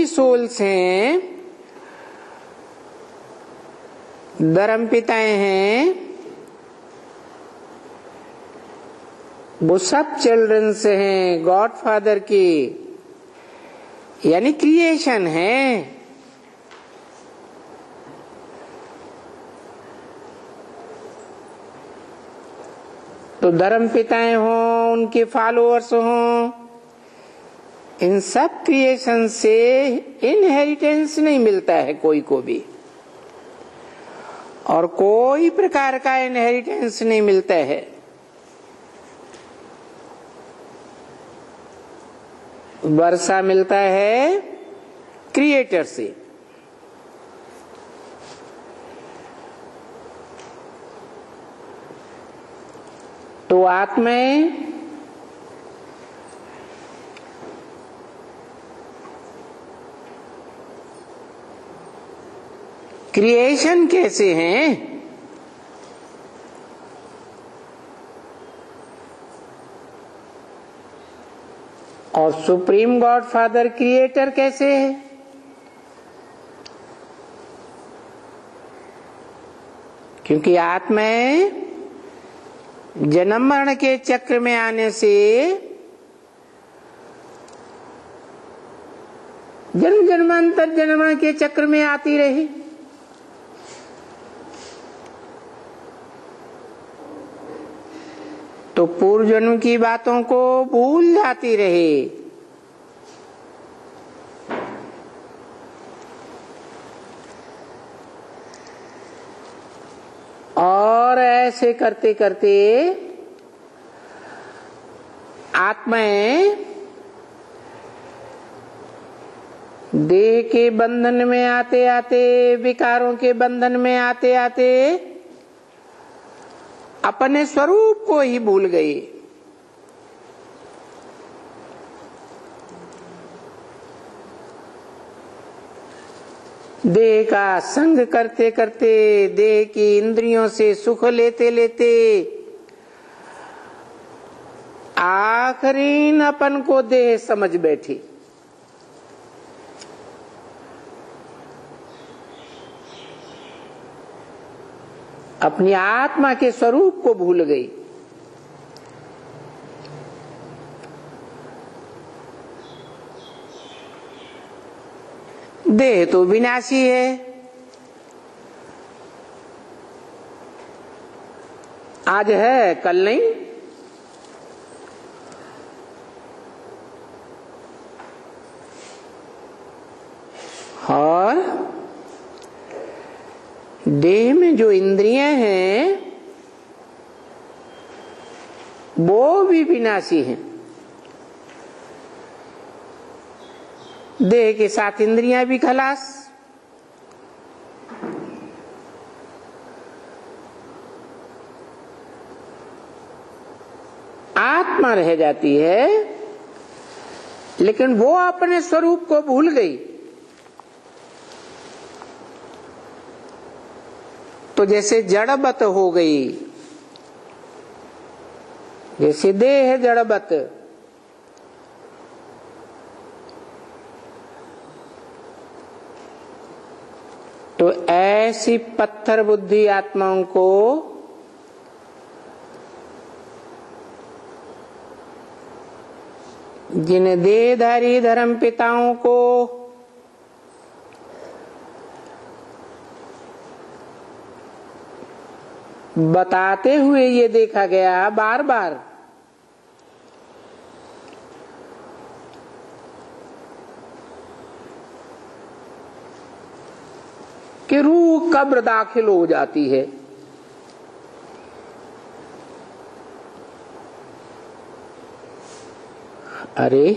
Souls हैं, धर्मपिताएं हैं, वो सब चिल्ड्रंस हैं गॉड फादर की, यानी क्रिएशन है। तो धर्मपिताएं हों, उनके फॉलोअर्स हों, इन सब क्रिएशन से इनहेरिटेंस नहीं मिलता है कोई को भी, और कोई प्रकार का इनहेरिटेंस नहीं मिलता है। वर्षा मिलता है क्रिएटर से। तो आत्माएं क्रिएशन कैसे हैं? और सुप्रीम गॉड फादर क्रिएटर कैसे है? क्योंकि आत्माएं जन्म मरण के चक्र में आने से जन्म जन्मांतर जन्म मरण के चक्र में आती रही। तो पूर्व जन्म की बातों को भूल जाती रही। और ऐसे करते करते आत्माएं देह के बंधन में आते आते, विकारों के बंधन में आते आते अपने स्वरूप को ही भूल गई। देह का संग करते करते, देह की इंद्रियों से सुख लेते लेते आखिरी अपन को देह समझ बैठी। अपनी आत्मा के स्वरूप को भूल गई। देह तो विनाशी है, आज है कल नहीं। और देह में जो इंद्रियां हैं वो भी विनाशी हैं। देह के साथ इंद्रियां भी खलास। आत्मा रह जाती है, लेकिन वो अपने स्वरूप को भूल गई। तो जैसे जड़वत हो गई, जैसे देह है जड़वत, तो ऐसी पत्थर बुद्धि आत्माओं को जिन देहधारी धर्म पिताओं को बताते हुए ये देखा गया बार बार कि रूह कब्र दाखिल हो जाती है। अरे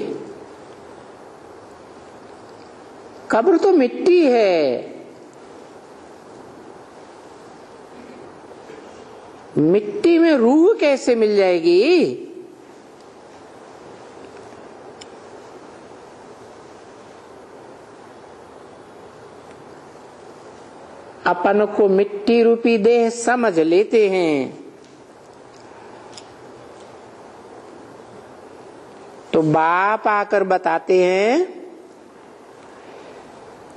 कब्र तो मिट्टी है, मिट्टी में रूह कैसे मिल जाएगी? अपन को मिट्टी रूपी देह समझ लेते हैं, तो बाप आकर बताते हैं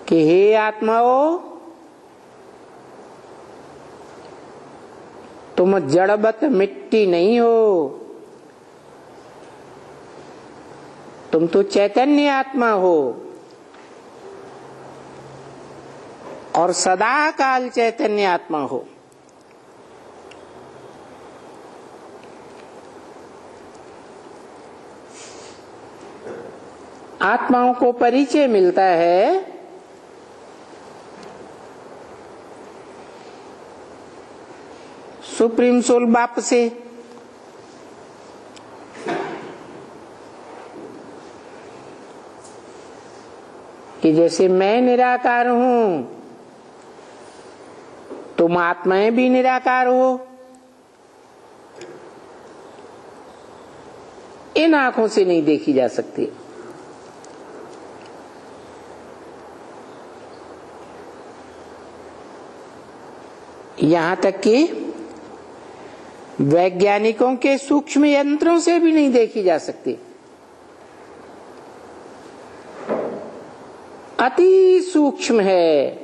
कि हे आत्माओं, तुम जड़वत मिट्टी नहीं हो, तुम तो चैतन्य आत्मा हो और सदा काल चैतन्य आत्मा हो। आत्माओं को परिचय मिलता है सुप्रीम सोल बाप से, कि जैसे मैं निराकार हूं, तुम आत्माएं भी निराकार हो। इन आंखों से नहीं देखी जा सकती। यहां तक कि वैज्ञानिकों के सूक्ष्म यंत्रों से भी नहीं देखी जा सकती। अति सूक्ष्म है।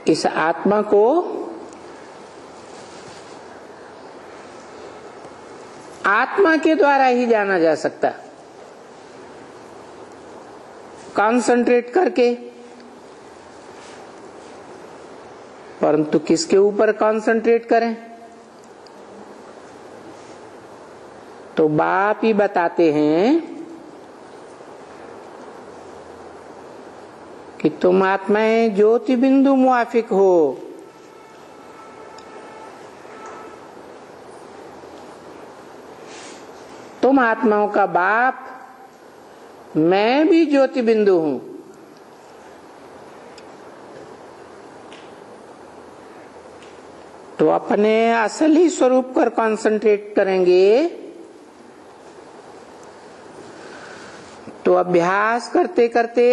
इस आत्मा को आत्मा के द्वारा ही जाना जा सकता, कॉन्सेंट्रेट करके। परंतु किसके ऊपर कॉन्सेंट्रेट करें? तो बाप ही बताते हैं कि तुम आत्माएं ज्योति बिंदु मुआफिक हो। तुम आत्माओं का बाप, मैं भी ज्योति बिंदु हूं। तो अपने असली स्वरूप पर कंसंट्रेट करेंगे तो अभ्यास करते करते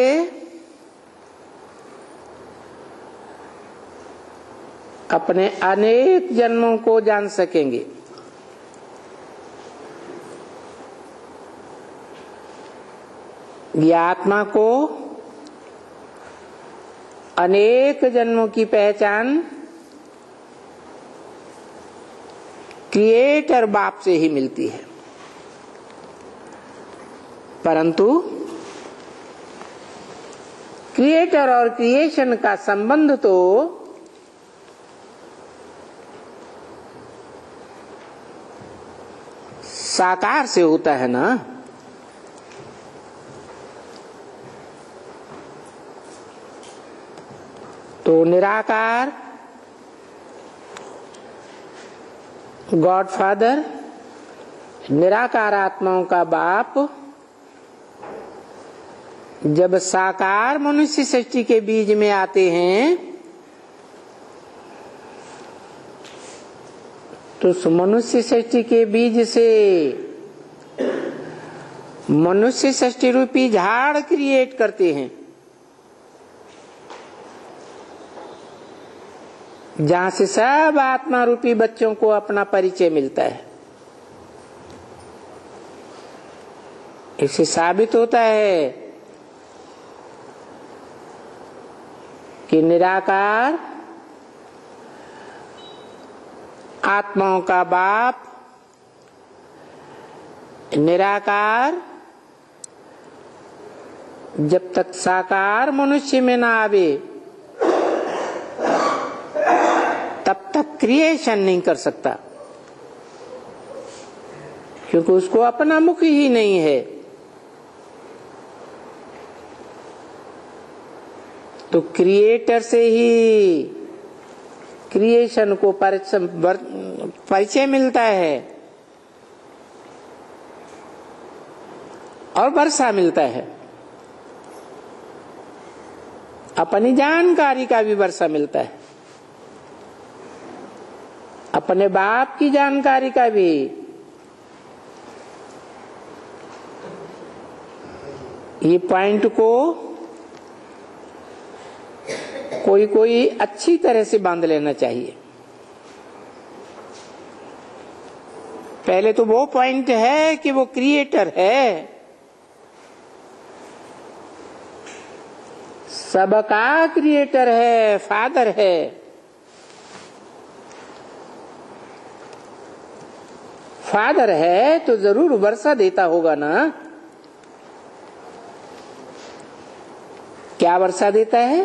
अपने अनेक जन्मों को जान सकेंगे। यह आत्मा को अनेक जन्मों की पहचान क्रिएटर बाप से ही मिलती है। परंतु क्रिएटर और क्रिएशन का संबंध तो साकार से होता है ना। तो निराकार गॉड फादर, निराकार आत्माओं का बाप जब साकार मनुष्य सृष्टि के बीज में आते हैं तो उस मनुष्य सृष्टि के बीज से मनुष्य सृष्टि रूपी झाड़ क्रिएट करते हैं, जहां से सब आत्मा रूपी बच्चों को अपना परिचय मिलता है। इससे साबित होता है कि निराकार आत्माओं का बाप, निराकार जब तक साकार मनुष्य में ना आवे तब तक क्रिएशन नहीं कर सकता, क्योंकि उसको अपना मुख ही नहीं है। तो क्रिएटर से ही क्रिएशन को परिचय मिलता है और वर्षा मिलता है। अपनी जानकारी का भी वर्षा मिलता है, अपने बाप की जानकारी का भी। ये पॉइंट को कोई कोई अच्छी तरह से बांध लेना चाहिए। पहले तो वो पॉइंट है कि वो क्रिएटर है, सबका क्रिएटर है, फादर है। फादर है तो जरूर वर्षा देता होगा ना। क्या वर्षा देता है?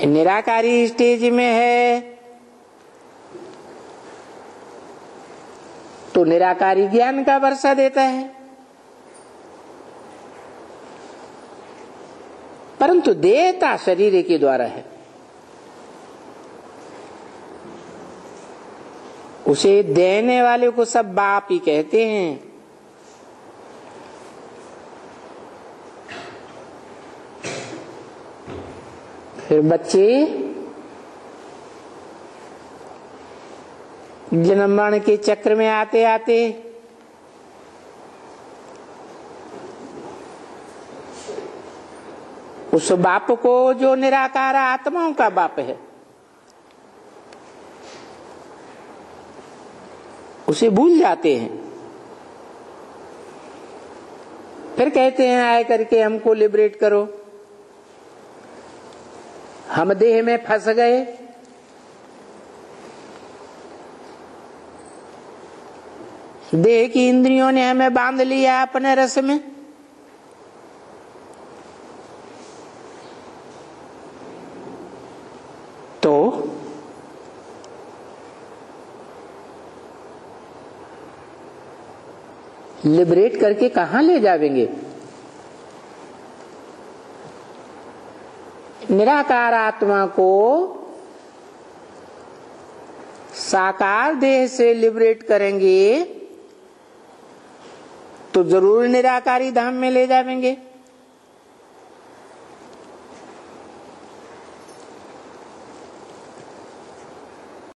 निराकारी स्टेज में है तो निराकारी ज्ञान का वर्षा देता है, परंतु देता शरीर के द्वारा है। उसे देने वाले को सब बाप ही कहते हैं। फिर बच्चे जन्म मरण के चक्र में आते आते उस बाप को, जो निराकार आत्माओं का बाप है, उसे भूल जाते हैं। फिर कहते हैं आए करके हमको लिबरेट करो। हम देह में फंस गए, देह की इंद्रियों ने हमें बांध लिया अपने रस में। तो लिबरेट करके कहां ले जावेंगे? निराकार आत्मा को साकार देह से लिबरेट करेंगे तो जरूर निराकारी धाम में ले जाएंगे।